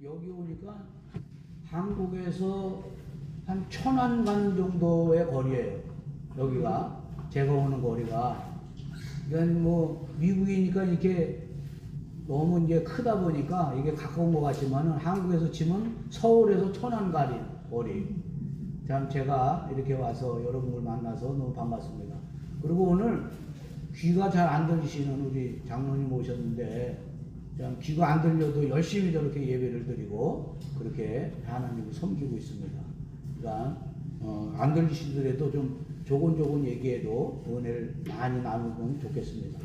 여기 오니까 한국에서 한 1000안 정도의 거리예요. 여기가 제가 오는 거리가. 그러니까 뭐 미국이니까 이렇게 너무 이제 크다 보니까 이게 가까운 것 같지만은 한국에서 치면 서울에서 1000안 거리. 참 제가 이렇게 와서 여러분을 만나서 너무 반갑습니다. 그리고 오늘 귀가 잘 안 들리시는 우리 장로님 오셨는데 참 귀가 안 들려도 열심히 저렇게 예배를 드리고 그렇게 하나님을 섬기고 있습니다. 그러니까 안 들리시더라도 좀 조곤조곤 얘기해도 은혜를 많이 나누면 좋겠습니다.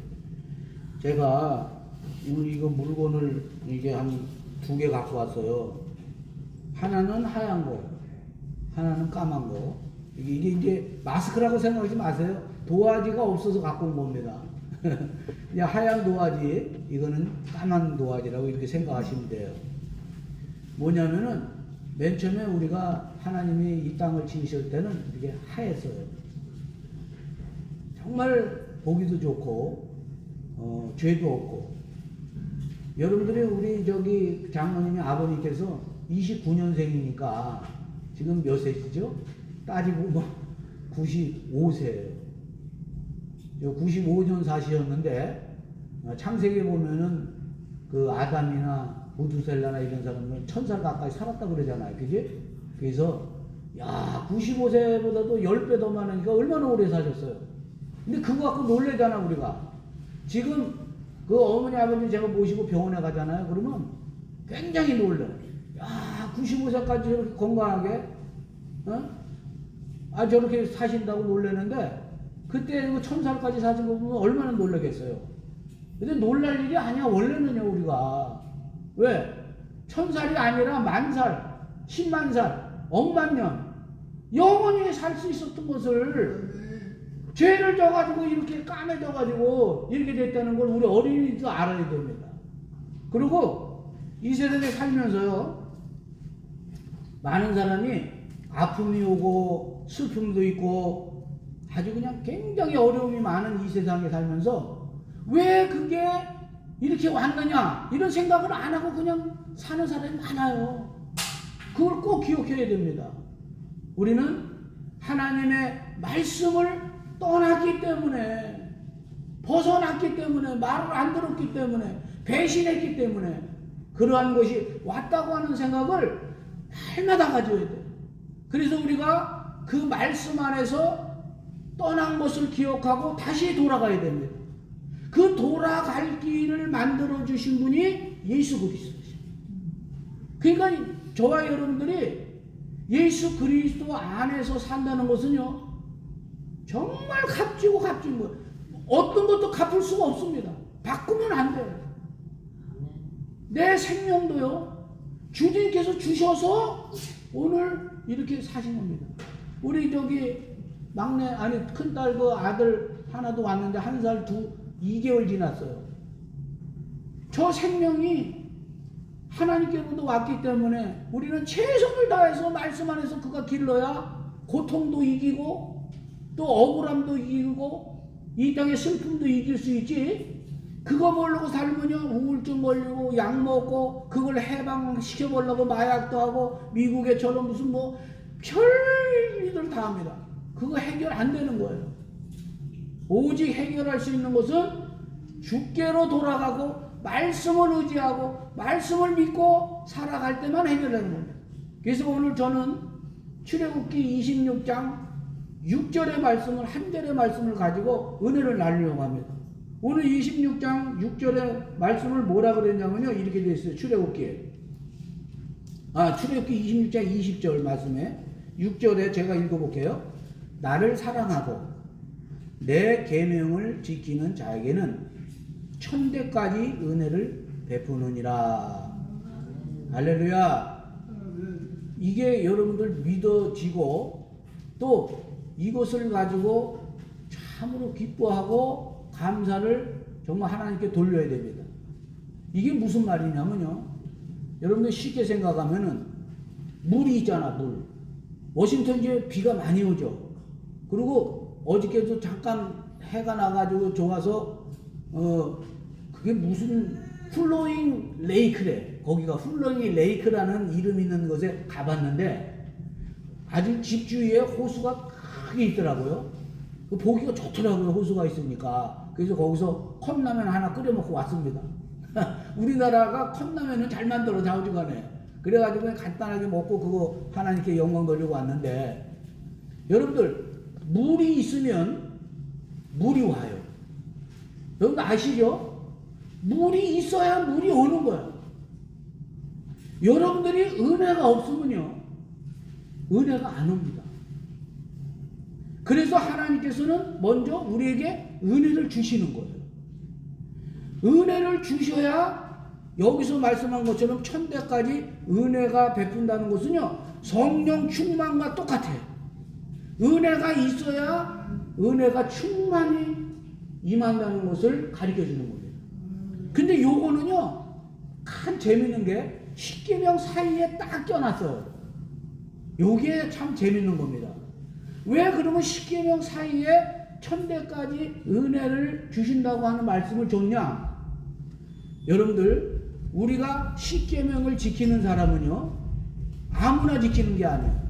제가 오늘 이거 물건을 이게 한 2개 갖고 왔어요. 하나는 하얀 거, 하나는 까만 거. 이게 이제 마스크라고 생각하지 마세요. 도화지가 없어서 갖고 온 겁니다. 이제 하얀 도화지, 이거는 까만 도화지라고 이렇게 생각하시면 돼요. 뭐냐면은 맨 처음에 우리가 하나님이 이 땅을 지으실 때는 이게 하였어요. 정말 보기도 좋고 죄도 없고. 여러분들이 우리 저기 장로님의 아버님께서 29년생이니까 지금 몇 세시죠? 따지고 뭐 95세예요. 95년 사시였는데 창세기에 보면은 그 아담이나 무두셀라나 이런 사람은 1000살 가까이 살았다 그러잖아요. 그지? 그래서 야 95세보다도 10배 더 많으니까 얼마나 오래 사셨어요. 근데 그거 갖고 놀래잖아 우리가. 지금 그 어머니 아버님 제가 모시고 병원에 가잖아요. 그러면 굉장히 놀래. 야 95세까지 저렇게 건강하게 저렇게 사신다고 놀래는데 그때 1000살까지 사신 거 보면 얼마나 놀라겠어요. 근데 놀랄 일이 아니야 원래는요 우리가. 왜? 1000살이 아니라 10,000살, 100,000살, 10,000년 영원히 살 수 있었던 것을 죄를 져가지고 이렇게 까매져가지고 이렇게 됐다는 걸 우리 어린이도 알아야 됩니다. 그리고 이 세상에 살면서요 많은 사람이 아픔이 오고 슬픔도 있고 아주 그냥 굉장히 어려움이 많은 이 세상에 살면서 왜 그게 이렇게 왔느냐 이런 생각을 안 하고 그냥 사는 사람이 많아요. 그걸 꼭 기억해야 됩니다. 우리는 하나님의 말씀을 떠났기 때문에, 벗어났기 때문에, 말을 안 들었기 때문에, 배신했기 때문에 그러한 것이 왔다고 하는 생각을 날마다 가져야 돼요. 그래서 우리가 그 말씀 안에서 떠난 것을 기억하고 다시 돌아가야 됩니다. 그 돌아갈 길을 만들어 주신 분이 예수 그리스도십니다. 그러니까 저와 여러분들이 예수 그리스도 안에서 산다는 것은요 정말 값지고 값진 거예요. 어떤 것도 갚을 수가 없습니다. 바꾸면 안 돼요. 내 생명도요 주님께서 주셔서 오늘 이렇게 사신 겁니다. 우리 저기 막내 큰딸 그 아들 하나도 왔는데 1살 2개월 지났어요. 저 생명이 하나님께로부터 왔기 때문에 우리는 최선을 다해서 말씀 안에서 그가 길러야 고통도 이기고 또 억울함도 이기고 이 땅의 슬픔도 이길 수 있지. 그거 모르고 살면요 우울증 걸리고 약 먹고 그걸 해방시켜보려고 마약도 하고 미국에처럼 무슨 뭐 별일을 다 합니다. 그거 해결 안 되는 거예요. 오직 해결할 수 있는 것은 주께로 돌아가고 말씀을 의지하고 말씀을 믿고 살아갈 때만 해결되는 겁니다. 그래서 오늘 저는 출애굽기 26장 6절의 말씀을 한 절의 말씀을 가지고 은혜를 나누려고 합니다. 오늘 26장 6절의 말씀을 뭐라 그랬냐면요 이렇게 되어 있어요. 출애굽기 26장 20절 말씀에 6절에 제가 읽어볼게요. 나를 사랑하고 내 계명을 지키는 자에게는 천대까지 은혜를 베푸느니라. 할렐루야. 이게 여러분들 믿어지고 또 이것을 가지고 참으로 기뻐하고 감사를 정말 하나님께 돌려야 됩니다. 이게 무슨 말이냐면요 여러분들 쉽게 생각하면은 물이 있잖아. 물. 워싱턴 주에 비가 많이 오죠. 그리고 어저께도 잠깐 해가 나가지고 좋아서 그게 무슨 플로잉 레이크래. 거기가 플로잉 레이크라는 이름 있는 곳에 가봤는데 아주 집 주위에 호수가 크게 있더라고요. 보기가 좋더라고요. 호수가 있으니까. 그래서 거기서 컵라면 하나 끓여 먹고 왔습니다. 우리나라가 컵라면은 잘 만들어 좌우지간에. 그래가지고 간단하게 먹고 그거 하나님께 영광 돌리고 왔는데, 여러분들 물이 있으면 물이 와요. 여러분 아시죠? 물이 있어야 물이 오는 거야. 여러분들이 은혜가 없으면요, 은혜가 안 옵니다. 그래서 하나님께서는 먼저 우리에게 은혜를 주시는 거예요. 은혜를 주셔야, 여기서 말씀한 것처럼 천대까지 은혜가 베푼다는 것은요, 성령 충만과 똑같아요. 은혜가 있어야 은혜가 충만히 임한다는 것을 가르쳐 주는 겁니다. 근데 요거는요, 참 재밌는 게 십계명 사이에 딱 껴놨어요. 요게 참 재밌는 겁니다. 왜 그러면 십계명 사이에 천대까지 은혜를 주신다고 하는 말씀을 줬냐? 여러분들, 우리가 십계명을 지키는 사람은요, 아무나 지키는 게 아니에요.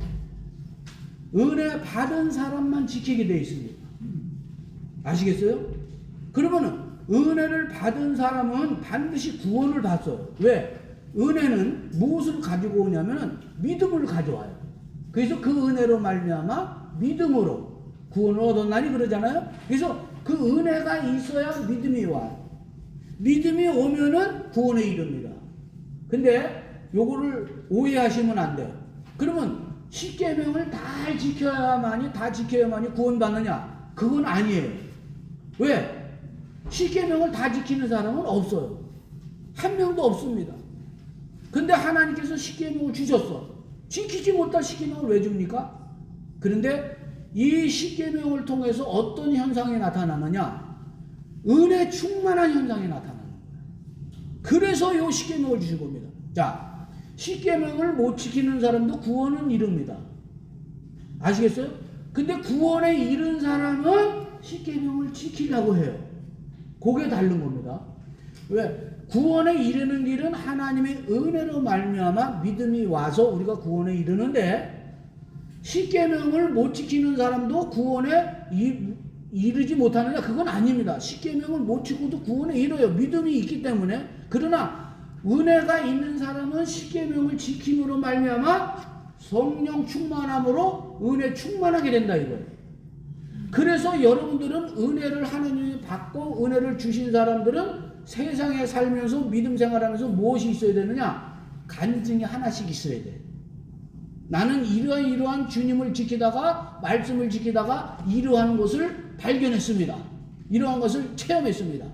은혜 받은 사람만 지키게 돼 있습니다. 아시겠어요? 그러면은 은혜를 받은 사람은 반드시 구원을 받어요. 왜? 은혜는 무엇을 가지고 오냐면은 믿음을 가져와요. 그래서 그 은혜로 말미암아 믿음으로 구원을 얻었나니 그러잖아요. 그래서 그 은혜가 있어야 믿음이 와요. 믿음이 오면은 구원에 이릅니다. 근데 요거를 오해하시면 안 돼요. 그러면 십계명을 다 지켜야만이 구원받느냐? 그건 아니에요. 왜? 십계명을 다 지키는 사람은 없어요. 한 명도 없습니다. 근데 하나님께서 십계명을 주셨어. 지키지 못할 십계명을 왜 줍니까? 그런데 이 십계명을 통해서 어떤 현상이 나타나느냐? 은혜 충만한 현상이 나타나는 거예요. 그래서 이 십계명을 주신 겁니다. 자, 십계명을 못 지키는 사람도 구원은 이룹니다. 아시겠어요? 근데 구원에 이른 사람은 십계명을 지키려고 해요. 그게 다른 겁니다. 왜? 구원에 이르는 길은 하나님의 은혜로 말미암아 믿음이 와서 우리가 구원에 이르는데, 십계명을 못 지키는 사람도 구원에 이르지 못하느냐? 그건 아닙니다. 십계명을 못 지켜도 구원에 이뤄요. 믿음이 있기 때문에. 그러나 은혜가 있는 사람은 십계명을 지킴으로 말미암아 성령 충만함으로 은혜 충만하게 된다 이거예요. 그래서 여러분들은 은혜를 하나님이 받고 은혜를 주신 사람들은 세상에 살면서 믿음 생활하면서 무엇이 있어야 되느냐? 간증이 하나씩 있어야 돼. 나는 이러한 주님을 지키다가, 말씀을 지키다가 이러한 것을 발견했습니다. 이러한 것을 체험했습니다.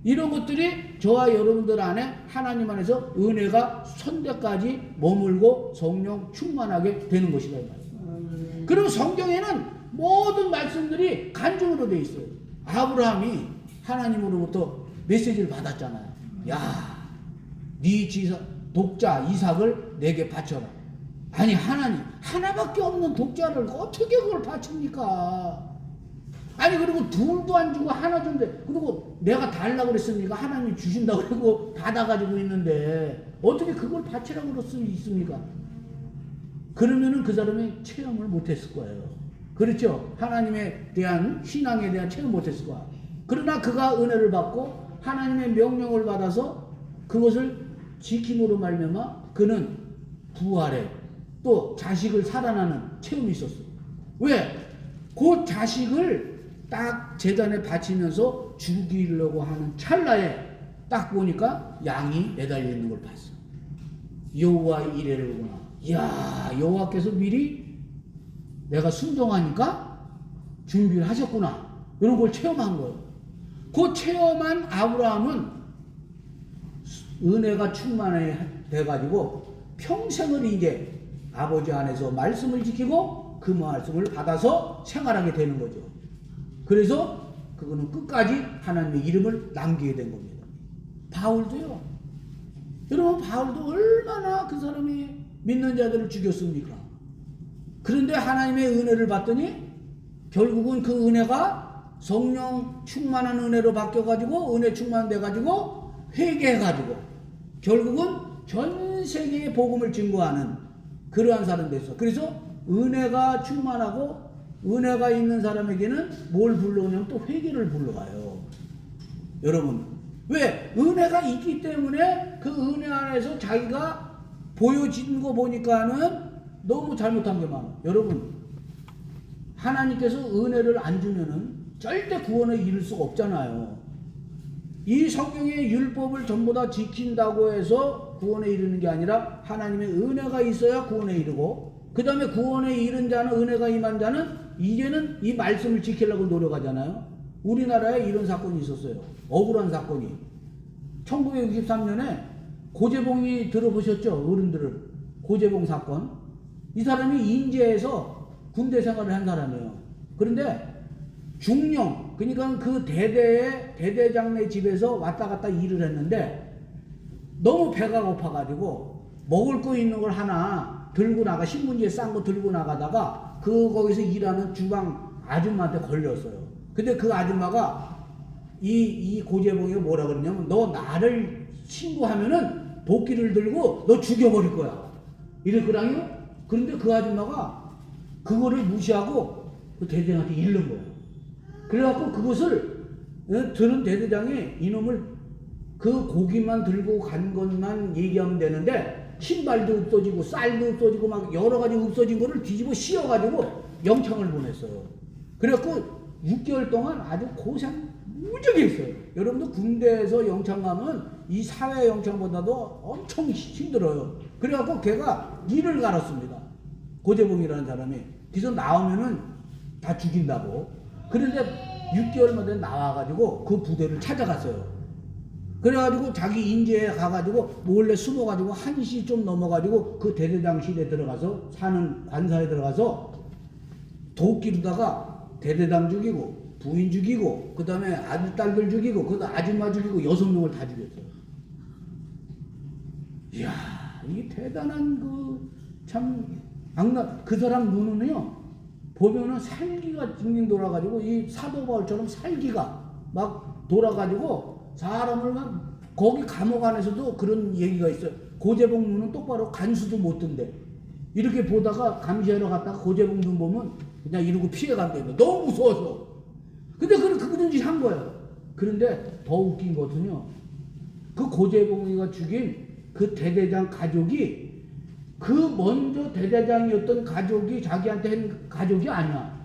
이런 것들이 저와 여러분들 안에 하나님 안에서 은혜가 천대까지 머물고 성령 충만하게 되는 것이다 이 말이에요. 그리고 성경에는 모든 말씀들이 간증으로 되어 있어요. 아브라함이 하나님으로부터 메시지를 받았잖아요. 야, 네 독자 이삭을 내게 바쳐라. 아니, 하나님 하나밖에 없는 독자를 어떻게 그걸 바칩니까? 아니, 그리고 둘도 안 주고 하나 준대. 그리고 내가 달라고 그랬습니까? 하나님이 주신다고 그러고 받아가지고 있는데 어떻게 그걸 바치라고 그럴 수 있습니까? 그러면은 그 사람이 체험을 못했을 거예요. 그렇죠? 하나님에 대한 신앙에 대한 체험 못했을 거야. 그러나 그가 은혜를 받고 하나님의 명령을 받아서 그것을 지킴으로 말미암아 그는 부활해 또 자식을 살아나는 체험이 있었어요. 왜? 그 자식을 딱 제단에 바치면서 죽이려고 하는 찰나에 딱 보니까 양이 매달려 있는 걸 봤어. 여호와의 이레로구나. 이야, 여호와께서 미리 내가 순종하니까 준비를 하셨구나. 이런 걸 체험한 거예요. 그 체험한 아브라함은 은혜가 충만해 돼가지고 평생을 이제 아버지 안에서 말씀을 지키고 그 말씀을 받아서 생활하게 되는 거죠. 그래서 그거는 끝까지 하나님의 이름을 남기게 된 겁니다. 바울도요. 여러분, 바울도 얼마나 그 사람이 믿는 자들을 죽였습니까? 그런데 하나님의 은혜를 받더니 결국은 그 은혜가 성령 충만한 은혜로 바뀌어가지고 은혜 충만돼가지고 회개해가지고 결국은 전 세계에 복음을 증거하는 그러한 사람 됐어. 그래서 은혜가 충만하고 은혜가 있는 사람에게는 뭘 불러오냐면 또 회개를 불러가요. 여러분, 왜? 은혜가 있기 때문에 그 은혜 안에서 자기가 보여진 거 보니까는 너무 잘못한 게 많아. 여러분, 하나님께서 은혜를 안 주면은 절대 구원에 이를 수가 없잖아요. 이 성경의 율법을 전부 다 지킨다고 해서 구원에 이르는 게 아니라 하나님의 은혜가 있어야 구원에 이르고, 그 다음에 구원에 이른 자는, 은혜가 임한 자는 이제는 이 말씀을 지키려고 노력하잖아요. 우리나라에 이런 사건이 있었어요. 억울한 사건이. 1963년에 고재봉이 들어보셨죠? 어른들을. 고재봉 사건. 이 사람이 인제에서 군대 생활을 한 사람이에요. 그런데 중령, 그러니까 그 대대장네 집에서 왔다 갔다 일을 했는데 너무 배가 고파가지고 먹을 거 있는 걸 하나 들고 나가, 신문지에 싼 거 들고 나가다가 거기서 일하는 주방 아줌마한테 걸렸어요. 근데 그 아줌마가 이 고재봉이가 뭐라 그러냐면, 너 나를 신고하면은 도끼를 들고 너 죽여버릴 거야. 이랬거든요. 그런데 그 아줌마가 그거를 무시하고 그 대대장한테 잃는 거예요. 그래갖고 그것을 들은 대대장이 이놈을 그 고기만 들고 간 것만 얘기하면 되는데 신발도 없어지고 쌀도 없어지고 막 여러 가지 없어진 거를 뒤집어 씌워가지고 영창을 보냈어요. 그래갖고 6개월 동안 아주 고생 무지하게 했어요. 여러분도 군대에서 영창 가면 이 사회 영창보다도 엄청 힘들어요. 그래갖고 걔가 일을 갈았습니다. 고재봉이라는 사람이. 그래서 나오면은 다 죽인다고. 그런데 6개월마다 나와가지고 그 부대를 찾아갔어요. 그래가지고 자기 인제에 가가지고 몰래 숨어가지고 1시 좀 넘어가지고 그 대대장실에 들어가서 사는 관사에 들어가서 도끼로다가 대대장 죽이고 부인 죽이고 그 다음에 아들 딸들 죽이고 그 아줌마 죽이고 6명을 다 죽였어요. 이야, 이게 대단한 그 사람 눈은요 보면은 살기가 징징 돌아가지고 이 사도 바울처럼 살기가 막 돌아가지고 사람을 막, 거기 감옥 안에서도 그런 얘기가 있어요. 고재봉 눈은 똑바로 간수도 못 든대. 이렇게 보다가 감시하러 갔다가 고재봉 눈 보면 그냥 이러고 피해간대요. 너무 무서워서. 근데 그런 짓 한 거예요. 그런데 더 웃긴 것은요, 그 고재봉이가 죽인 그 대대장 가족이 그 먼저 대대장이었던 가족이 자기한테 한 가족이 아니야.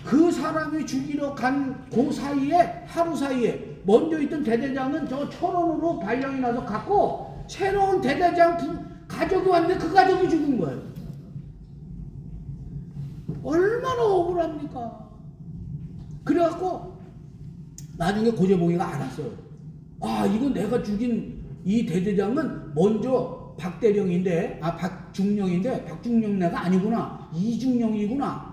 그 사람이 죽이러 간 그 사이에, 하루 사이에 먼저 있던 대대장은 저 철원으로 발령이 나서 갔고 새로운 대대장 가족이 왔는데 그 가족이 죽은 거예요. 얼마나 억울합니까? 그래갖고 나중에 고재봉이가 알았어요. 아, 이거 내가 죽인 이 대대장은 먼저 박중령인데 박중령내가 아니구나, 이중령이구나,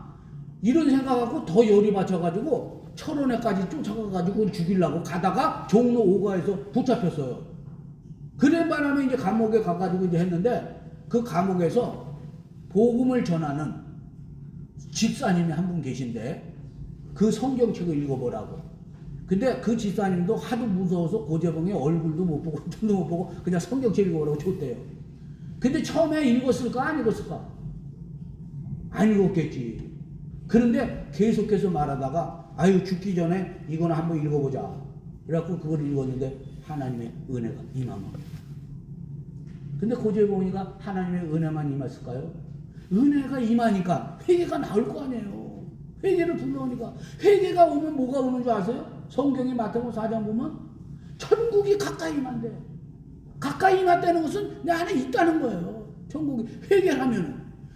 이런 생각하고 더 열이 받쳐가지고 철원에까지 쫓아가가지고 죽이려고 가다가 종로 5가에서 붙잡혔어요. 그래 바람에 이제 감옥에 가가지고 이제 했는데 그 감옥에서 복음을 전하는 집사님이 한 분 계신데 그 성경책을 읽어보라고. 근데 그 집사님도 하도 무서워서 고재봉의 얼굴도 못 보고 눈도 못 보고 그냥 성경책 읽어보라고 줬대요. 근데 처음에 읽었을까 안 읽었을까? 안 읽었겠지. 그런데 계속해서 말하다가 아유 죽기 전에 이거는 한번 읽어보자. 그래갖고 그걸 읽었는데 하나님의 은혜가 임한 겁니다. 근데 고재봉이가 하나님의 은혜만 임했을까요? 은혜가 임하니까 회개가 나올 거 아니에요. 회개를 불러오니까. 회개가 오면 뭐가 오는 줄 아세요? 성경의 마태복음 4장 보면 천국이 가까이 임한대. 가까이 임했다는 것은 내 안에 있다는 거예요. 천국이 회개하면은.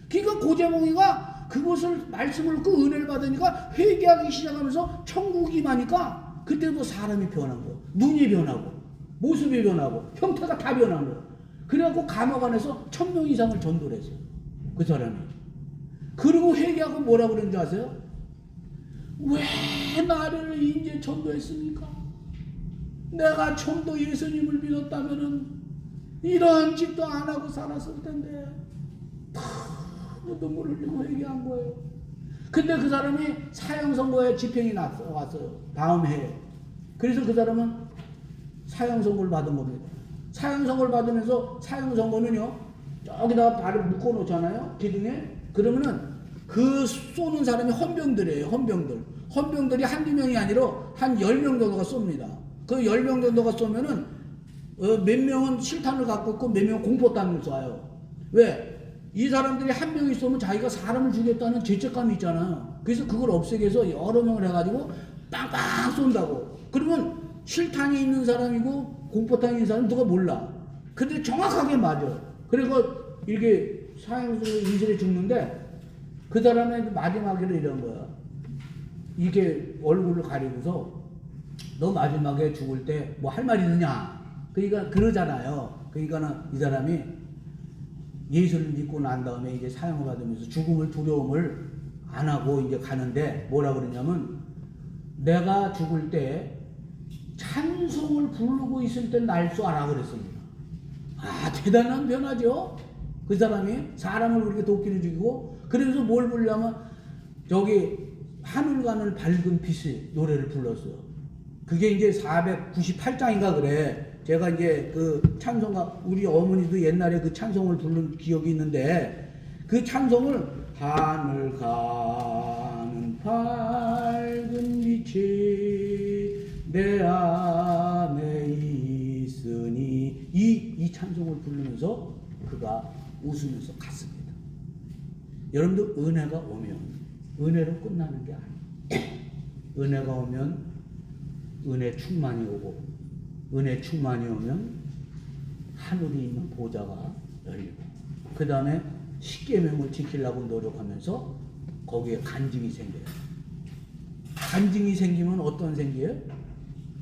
그러니까 고재봉이가 그것을 말씀을 그 은혜를 받으니까 회개하기 시작하면서 천국이 임하니까 그때도 사람이 변한 거예요. 눈이 변하고 모습이 변하고 형태가 다 변한 거예요. 그래갖고 감옥 안에서 1000명 이상을 전도를 했어요. 그 사람이. 그리고 회개하고 뭐라 그러는지 아세요? 왜 나를 이제 전도했습니까? 내가 좀 더 예수님을 믿었다면은 이런 짓도 안 하고 살았을 텐데. 너무 눈물을 흘리고 회개한 거예요. 근데 그 사람이 사형 선고에 집행이 왔어요. 다음 해에. 그래서 그 사람은 사형선고를 받은 겁니다. 사형선고를 받으면서 사형선고는요, 저기다가 발을 묶어 놓잖아요, 기둥에. 그러면은 그 쏘는 사람이 헌병들이에요. 헌병들이 한두 명이 아니라 한 10명 정도가 쏩니다. 그 10명 정도가 쏘면은 몇 명은 실탄을 갖고 있고 몇 명은 공포탄을 쏴요. 왜? 이 사람들이 한 명이 쏘면 자기가 사람을 죽였다는 죄책감이 있잖아요. 그래서 그걸 없애기 위해서 여러 명을 해가지고 빵빵 쏜다고. 그러면 실탄이 있는 사람이고 공포탄이 있는 사람은 누가 몰라. 근데 정확하게 맞아. 그리고 이렇게 사형수로 이슬에 죽는데 그 사람의 마지막에는 이런 거야. 이게 얼굴을 가리고서 너 마지막에 죽을 때 뭐 할 말 있느냐. 그러니까 그러잖아요. 그러니까는 이 사람이 예수를 믿고 난 다음에 이제 사형을 받으면서 죽음을 두려움을 안 하고 이제 가는데 뭐라 그러냐면 내가 죽을 때 찬송을 부르고 있을 때 날 수 알아 그랬습니다. 아, 대단한 변화죠. 그 사람이 사람을 그렇게 도끼를 죽이고 그래서 뭘 부르냐면 저기 하늘관을 밝은 빛의 노래를 불렀어요. 그게 이제 498장인가 그래. 제가 이제 그 찬송가 우리 어머니도 옛날에 그 찬송을 부른 기억이 있는데 그 찬송을 하늘 가는 밝은 빛이 내 안에 있으니 이 찬송을 부르면서 그가 웃으면서 갔습니다. 여러분들 은혜가 오면 은혜로 끝나는 게 아니에요. 은혜가 오면 은혜 충만이 오고 은혜 충만이 오면 하늘이 있는 보좌가 열리고 그 다음에 십계명을 지키려고 노력하면서 거기에 간증이 생겨요. 간증이 생기면 어떤 생겨요?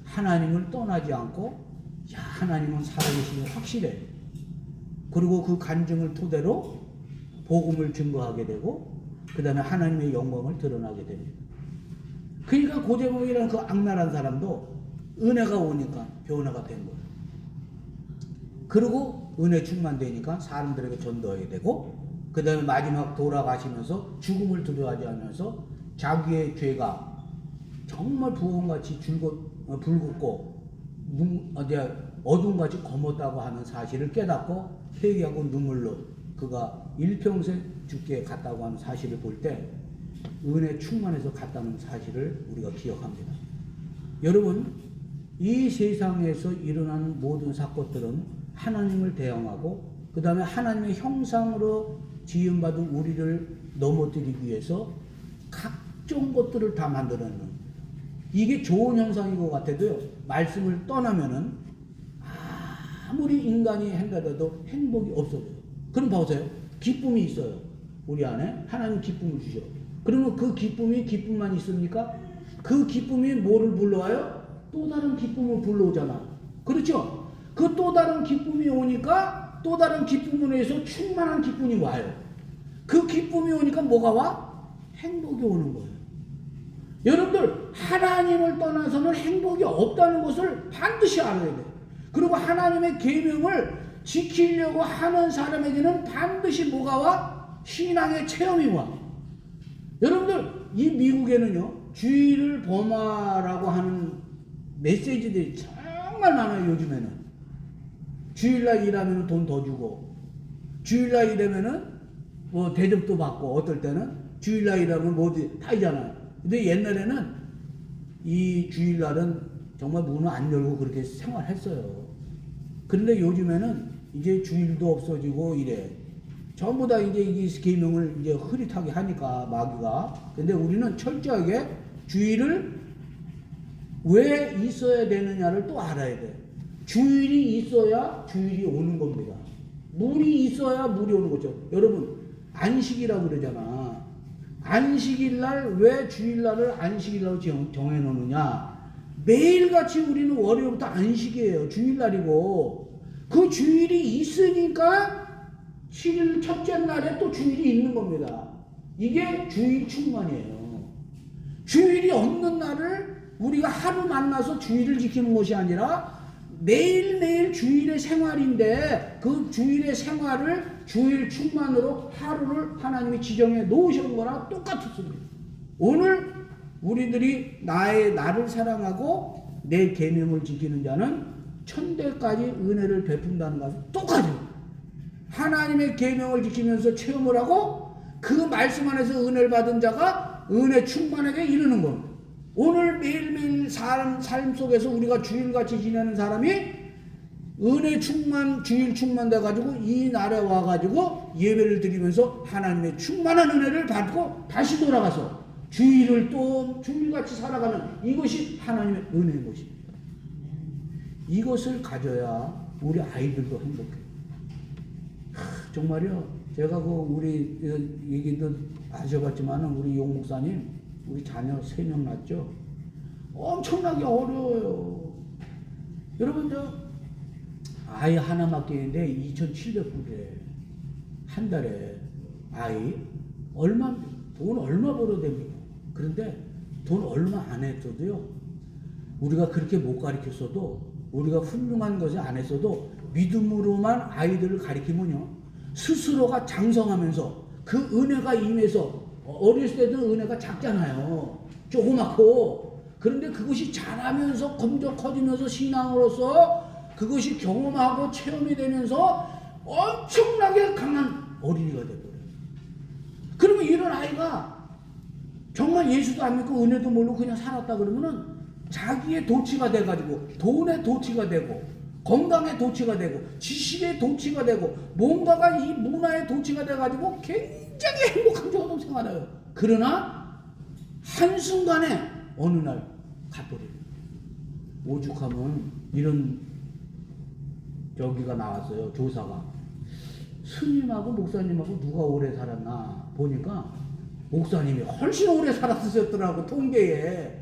하나님을 떠나지 않고 야 하나님은 살아계시는 확실해. 그리고 그 간증을 토대로 복음을 증거하게 되고 그 다음에 하나님의 영광을 드러나게 됩니다. 그러니까 고재봉이라는 그 악랄한 사람도 은혜가 오니까 변화가 된 거예요. 그리고 은혜 충만되니까 사람들에게 전도하게 되고 그 다음에 마지막 돌아가시면서 죽음을 두려워하지 않으면서 자기의 죄가 정말 부엉같이 붉었고 어둠같이 검었다고 하는 사실을 깨닫고 회개하고 눈물로 그가 일평생 죽게 갔다고 하는 사실을 볼 때 은혜 충만해서 갔다는 사실을 우리가 기억합니다. 여러분 이 세상에서 일어나는 모든 사건들은 하나님을 대항하고 그 다음에 하나님의 형상으로 지음받은 우리를 넘어뜨리기 위해서 각종 것들을 다 만들어내는 이게 좋은 현상인 것 같아도요 말씀을 떠나면은 아무리 인간이 행하더라도 행복이 없어져요. 그럼 보세요. 기쁨이 있어요. 우리 안에 하나님 기쁨을 주셔. 그러면 그 기쁨이 기쁨만 있습니까? 그 기쁨이 뭐를 불러와요? 또 다른 기쁨을 불러오잖아. 그렇죠? 그 또 다른 기쁨이 오니까 또 다른 기쁨으로 해서 충만한 기쁨이 와요. 그 기쁨이 오니까 뭐가 와? 행복이 오는 거예요. 여러분들 하나님을 떠나서는 행복이 없다는 것을 반드시 알아야 돼요. 그리고 하나님의 계명을 지키려고 하는 사람에게는 반드시 뭐가 와? 신앙의 체험이 와. 여러분들 이 미국에는요 주의를 범하라고 하는 메시지들이 정말 많아요. 요즘에는 주일날 일하면 돈 더 주고 주일날 일하면은 뭐 대접도 받고 어떨 때는 주일날 일하면 뭐 다 있잖아요. 근데 옛날에는 이 주일날은 정말 문을 안 열고 그렇게 생활했어요. 그런데 요즘에는 이제 주일도 없어지고 이래. 전부 다 이제 이 계명을 이제 흐릿하게 하니까 마귀가. 근데 우리는 철저하게 주일을 왜 있어야 되느냐를 또 알아야 돼. 주일이 있어야 주일이 오는 겁니다. 물이 있어야 물이 오는 거죠. 여러분 안식이라고 그러잖아. 안식일날 왜 주일날을 안식일로 정해놓느냐. 매일같이 우리는 월요일부터 안식이에요. 주일날이고 그 주일이 있으니까 7일 첫째 날에 또 주일이 있는 겁니다. 이게 주일 충만이에요. 주일이 없는 날을 우리가 하루 만나서 주일을 지키는 것이 아니라 매일매일 주일의 생활인데 그 주일의 생활을 주일 충만으로 하루를 하나님이 지정해 놓으신 거랑 똑같습니다. 오늘 우리들이 나를 사랑하고 내 계명을 지키는 자는 천대까지 은혜를 베푼다는 것은 똑같아요. 하나님의 계명을 지키면서 체험을 하고 그 말씀 안에서 은혜를 받은 자가 은혜 충만하게 이르는 것. 오늘 매일매일 삶 속에서 우리가 주일같이 지내는 사람이 은혜 충만, 주일 충만돼 가지고 이 날에 와 가지고 예배를 드리면서 하나님의 충만한 은혜를 받고 다시 돌아가서 주일을 또 주일같이 살아가는 이것이 하나님의 은혜인 것입니다. 이것을 가져야 우리 아이들도 행복해요. 정말요. 제가 우리 얘기도 아셔봤지만 우리 용 목사님 우리 자녀 3명 낳았죠. 엄청나게 어려워요. 여러분 아이 하나 맡기는데 2,700불에 한 달에 아이 돈 얼마 벌어야 됩니까? 그런데 돈 얼마 안 했어도요. 우리가 그렇게 못 가르쳤어도 우리가 훌륭한 것이 안 했어도 믿음으로만 아이들을 가르치면요. 스스로가 장성하면서 그 은혜가 임해서 어렸을 때도 은혜가 작잖아요. 조그맣고. 그런데 그것이 자라면서 점점 커지면서 신앙으로서 그것이 경험하고 체험이 되면서 엄청나게 강한 어린이가 되버려요. 그러면 이런 아이가 정말 예수도 안 믿고 은혜도 모르고 그냥 살았다 그러면은 자기의 도취가 돼가지고 돈의 도취가 되고 건강의 도취가 되고 지식의 도취가 되고 뭔가가 이 문화의 도취가 돼가지고 굉장히 행복한 적은 생활해요. 그러나 한순간에 어느 날 가버려요. 오죽하면 이런 여기가 나왔어요. 조사가. 스님하고 목사님하고 누가 오래 살았나 보니까 목사님이 훨씬 오래 살았으셨더라고. 통계에.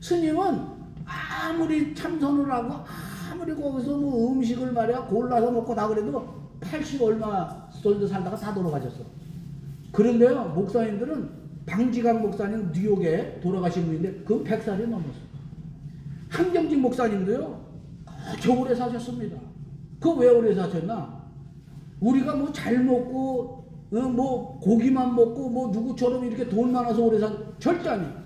스님은 아무리 참선을 하고 아무리 거기서 뭐 음식을 말이야 골라서 먹고 다 그래도 80 얼마 정도 살다가 다 돌아가셨어. 그런데요 목사님들은 방지강 목사님 뉴욕에 돌아가신 분인데 그 100살이 넘었어. 한경직 목사님도요 아주 오래 사셨습니다. 그 왜 오래 사셨나? 우리가 뭐 잘 먹고 뭐 고기만 먹고 뭐 누구처럼 이렇게 돈 많아서 오래 절대 아니에요.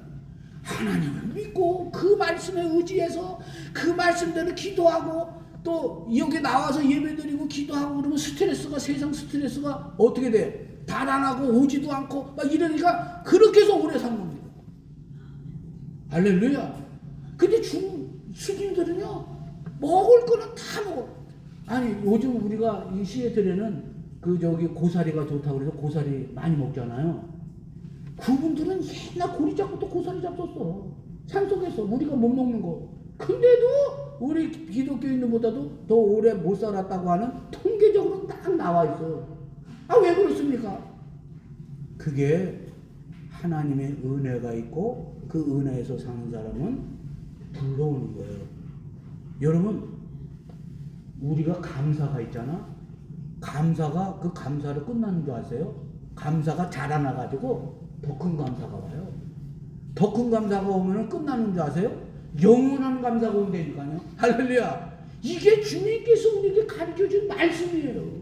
하나님을 믿고 그 말씀에 의지해서 그 말씀대로 기도하고 또 여기 나와서 예배드리고 기도하고 그러면 세상 스트레스가 어떻게 돼? 달아나고 오지도 않고 막 이러니까 그렇게 해서 오래 산 겁니다. 할렐루야. 근데 스님들은요 먹을 거는 다 먹어. 아니 요즘 우리가 이 시애틀에는 고사리가 좋다고 그래서 고사리 많이 먹잖아요. 그분들은 옛날 고리 잡고 또 고사리 잡혔어. 산속에서 우리가 못 먹는 거. 근데도 우리 기독교인들보다도 더 오래 못 살았다고 하는 통계적으로 딱 나와 있어요. 왜 그렇습니까? 그게 하나님의 은혜가 있고 그 은혜에서 사는 사람은 불러오는 거예요. 여러분 우리가 감사가 있잖아. 감사가 그 감사로 끝나는 줄 아세요? 감사가 자라나가지고 더 큰 감사가 와요. 더 큰 감사가 오면 끝나는 줄 아세요? 영원한 감사가 온다니까요. 할렐루야. 이게 주님께서 우리에게 가르쳐준 말씀이에요.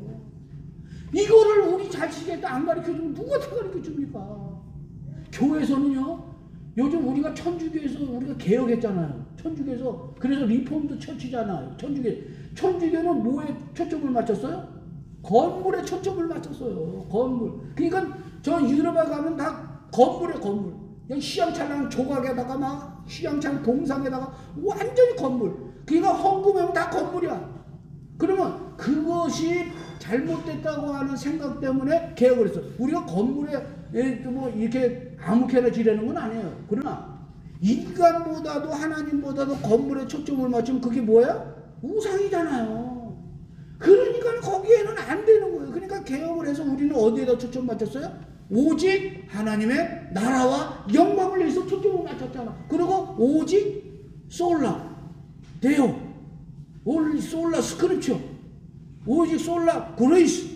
이거를 우리 자식에게 안 가르쳐주면 누구한테 가르쳐줍니까? 교회에서는요. 요즘 우리가 천주교에서 우리가 개혁했잖아요. 천주교에서. 그래서 리폼드 처치잖아요. 천주교는 뭐에 초점을 맞췄어요? 건물에 초점을 맞췄어요. 건물. 그러니까 저 유럽에 가면 다 건물에 건물. 그냥 시향찬란 조각에다가 막 시향찬 동상에다가 완전히 건물. 그러니까 헌금하면 다 건물이야. 그러면 그것이 잘못됐다고 하는 생각 때문에 개혁을 했어. 우리가 건물에 뭐 이렇게 아무렇게나 지내는 건 아니에요. 그러나 인간보다도 하나님보다도 건물에 초점을 맞추면 그게 뭐야? 우상이잖아요. 그러니까 거기에는 안 되는 거예요. 그러니까 개혁을 해서 우리는 어디에다 초점 맞췄어요? 오직 하나님의 나라와 영광을 위해서 초점을 맞췄잖아. 그리고 오직 솔라 데오 올리 솔라 스크립처 오직 솔라 그레이스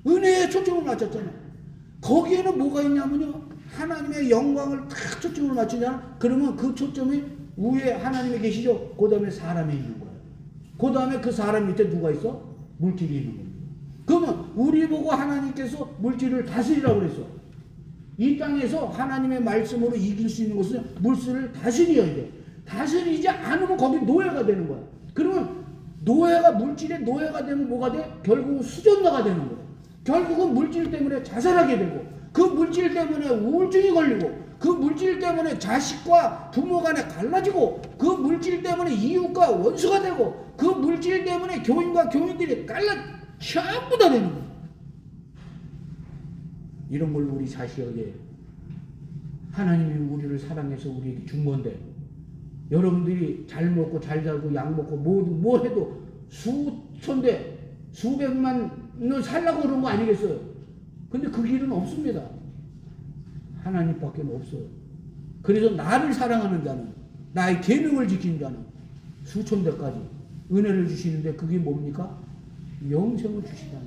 은혜에 초점을 맞췄잖아. 거기에는 뭐가 있냐면요 하나님의 영광을 딱 초점을 맞추잖아. 그러면 그 초점이 위에 하나님이 계시죠. 그 다음에 사람이 있는 거예요. 그 다음에 그 사람 밑에 누가 있어? 물질이 있는 겁니다. 그러면 우리 보고 하나님께서 물질을 다스리라고 그랬어. 이 땅에서 하나님의 말씀으로 이길 수 있는 것은 물질을 다스려야 돼. 다스리지 않으면 거기 노예가 되는 거야. 그러면 노예가 물질의 노예가 되면 뭐가 돼? 결국은 수전자가 되는 거예요. 결국은 물질 때문에 자살하게 되고 그 물질 때문에 우울증이 걸리고 그 물질 때문에 자식과 부모 간에 갈라지고 그 물질 때문에 이웃과 원수가 되고 그 물질 때문에 교인과 교인들이 전부 다 되는 거예요. 이런 걸 우리 자식에게 하나님이 우리를 사랑해서 우리에게 준 건데 여러분들이 잘 먹고 잘 자고 약 먹고 뭘 해도 수천대 수백만을 살라고 그런 거 아니겠어요? 근데 그 길은 없습니다. 하나님밖에 없어요. 그래서 나를 사랑하는 자는 나의 계명을 지키는 자는 수천대까지 은혜를 주시는데 그게 뭡니까? 영생을 주시다는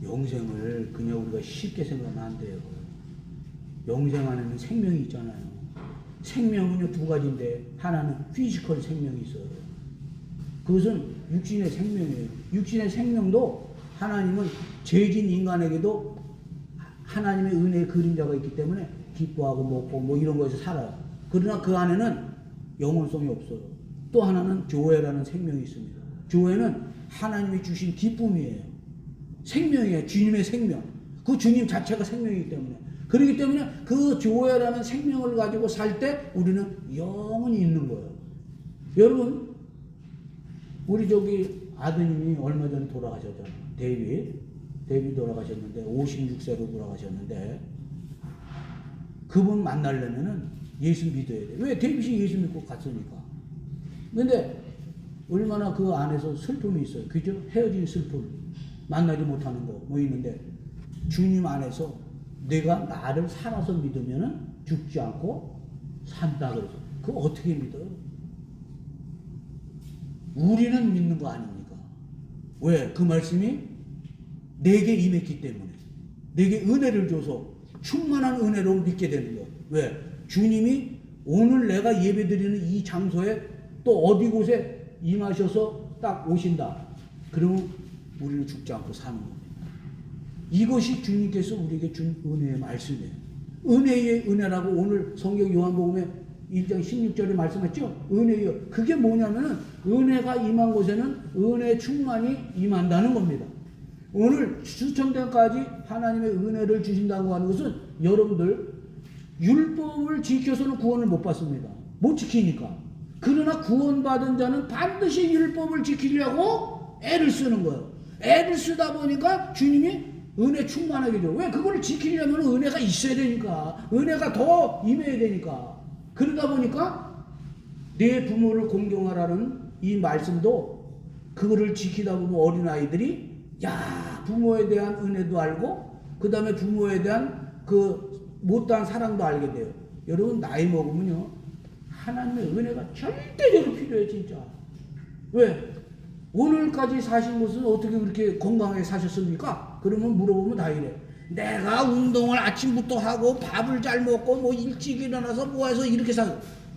거예요. 영생을 그냥 우리가 쉽게 생각하면 안 돼요. 영생 안에는 생명이 있잖아요. 생명은요 두 가지인데 하나는 피지컬 생명이 있어요. 그것은 육신의 생명이에요. 육신의 생명도 하나님은 죄진 인간에게도 하나님의 은혜의 그림자가 있기 때문에 기뻐하고 먹고 뭐 이런 거에서 살아요. 그러나 그 안에는 영혼성이 없어요. 또 하나는 조회라는 생명이 있습니다. 조회는 하나님이 주신 기쁨이에요. 생명이에요. 주님의 생명. 그 주님 자체가 생명이기 때문에. 그렇기 때문에 그 조회라는 생명을 가지고 살 때 우리는 영원히 있는 거예요. 여러분, 우리 저기 아드님이 얼마 전에 돌아가셨잖아요. 데이비 돌아가셨는데 56세로 돌아가셨는데 그분 만나려면은 예수 믿어야 돼. 왜? 데이빗이 예수 믿고 갔으니까. 근데 얼마나 그 안에서 슬픔이 있어요. 그죠? 헤어진 슬픔, 만나지 못하는 거 뭐 있는데 주님 안에서 내가 나를 살아서 믿으면은 죽지 않고 산다 그래서 그거 어떻게 믿어요? 우리는 믿는 거 아닙니까? 왜? 그 말씀이 내게 임했기 때문에 내게 은혜를 줘서 충만한 은혜로 믿게 되는 거예요. 왜? 주님이 오늘 내가 예배드리는 이 장소에 또 어디 곳에 임하셔서 딱 오신다. 그러면 우리는 죽지 않고 사는 겁니다. 이것이 주님께서 우리에게 준 은혜의 말씀이에요. 은혜의 은혜라고 오늘 성경 요한복음에 1장 16절에 말씀했죠. 은혜요. 그게 뭐냐면은 은혜가 임한 곳에는 은혜 충만이 임한다는 겁니다. 오늘 수천대까지 하나님의 은혜를 주신다고 하는 것은 여러분들 율법을 지켜서는 구원을 못 받습니다. 못 지키니까. 그러나 구원받은 자는 반드시 율법을 지키려고 애를 쓰는 거예요. 애를 쓰다 보니까 주님이 은혜 충만하게 줘. 왜? 그걸 지키려면 은혜가 있어야 되니까. 은혜가 더 임해야 되니까. 그러다 보니까 내 부모를 공경하라는 이 말씀도 그거를 지키다 보면 어린아이들이 야, 부모에 대한 은혜도 알고 그 다음에 부모에 대한 그 못다한 사랑도 알게 돼요. 여러분 나이 먹으면요 하나님의 은혜가 절대적으로 필요해 진짜. 왜? 오늘까지 사신 것은 어떻게 그렇게 건강하게 사셨습니까? 그러면 물어보면 다 이래. 내가 운동을 아침부터 하고 밥을 잘 먹고 뭐 일찍 일어나서 뭐 해서 이렇게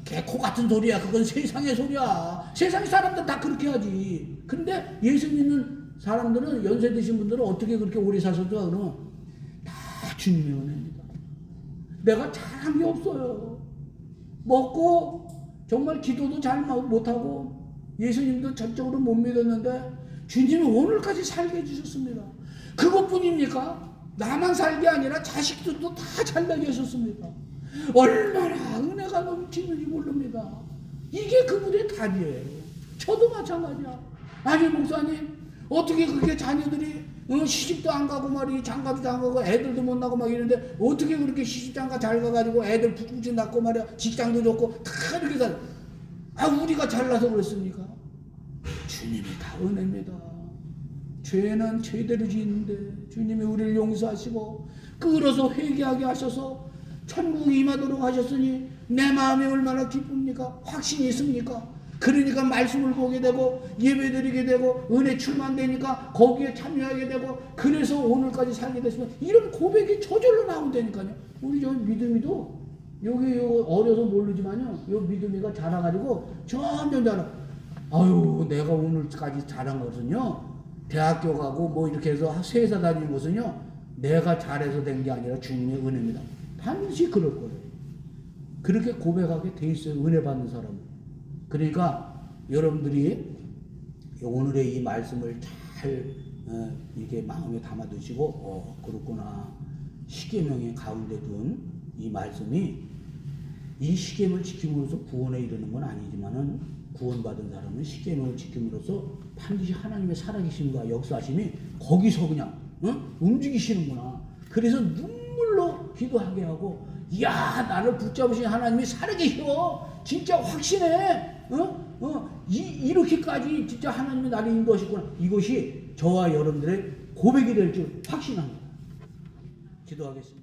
개코 같은 소리야. 그건 세상의 소리야. 세상 사람들 다 그렇게 하지. 근데 예수 믿는 사람들은 연세 드신 분들은 어떻게 그렇게 오래 사셨죠? 그러면 다 주님의 은혜입니다. 내가 잘한 게 없어요. 먹고 정말 기도도 잘 못하고 예수님도 전적으로 못 믿었는데 주님이 오늘까지 살게 해주셨습니다. 그것뿐입니까? 나만 살게 아니라 자식들도 다 살게 하셨습니다. 얼마나 은혜가 넘치는지 모릅니다. 이게 그분의 답이에요. 저도 마찬가지야. 아니 목사님 어떻게 그렇게 자녀들이 시집도 안 가고 말이 장가도 안 가고 애들도 못 나고 막 이러는데 어떻게 그렇게 시집장가 잘 가가지고 애들 푹푹 낳고 말이야 직장도 좋고 다 이렇게 살. 우리가 잘나서 그랬습니까? 주님이 다 은혜입니다. 죄는 죄대로 지는데 주님이 우리를 용서하시고 끌어서 회개하게 하셔서 천국에 임하도록 하셨으니 내 마음이 얼마나 기쁩니까? 확신이 있습니까? 그러니까 말씀을 보게 되고 예배드리게 되고 은혜 충만되니까 거기에 참여하게 되고 그래서 오늘까지 살게 됐으면 이런 고백이 저절로 나온다니까요. 우리 저 믿음이도 여기 어려서 모르지만요. 요 믿음이가 자라가지고 점점 자라. 아유 내가 오늘까지 자란 것은요. 대학교 가고 뭐 이렇게 해서 회사 다니는 것은요. 내가 잘해서 된 게 아니라 주님의 은혜입니다. 반드시 그럴 거예요. 그렇게 고백하게 돼 있어요. 은혜 받는 사람은. 그러니까 여러분들이 오늘의 이 말씀을 잘 이렇게 마음에 담아두시고 그렇구나. 십계명의 가운데 둔 이 말씀이 이 십계명을 지킴으로써 구원에 이르는 건 아니지만은 구원받은 사람은 십계명을 지킴으로써 반드시 하나님의 살아계심과 역사하심이 거기서 그냥 움직이시는구나. 그래서 눈물로 기도하게 하고, 이야, 나를 붙잡으신 하나님이 살아계셔. 진짜 확신해. 이렇게까지 진짜 하나님이 나를 인도하셨구나. 이것이 저와 여러분들의 고백이 될 줄 확신합니다. 기도하겠습니다.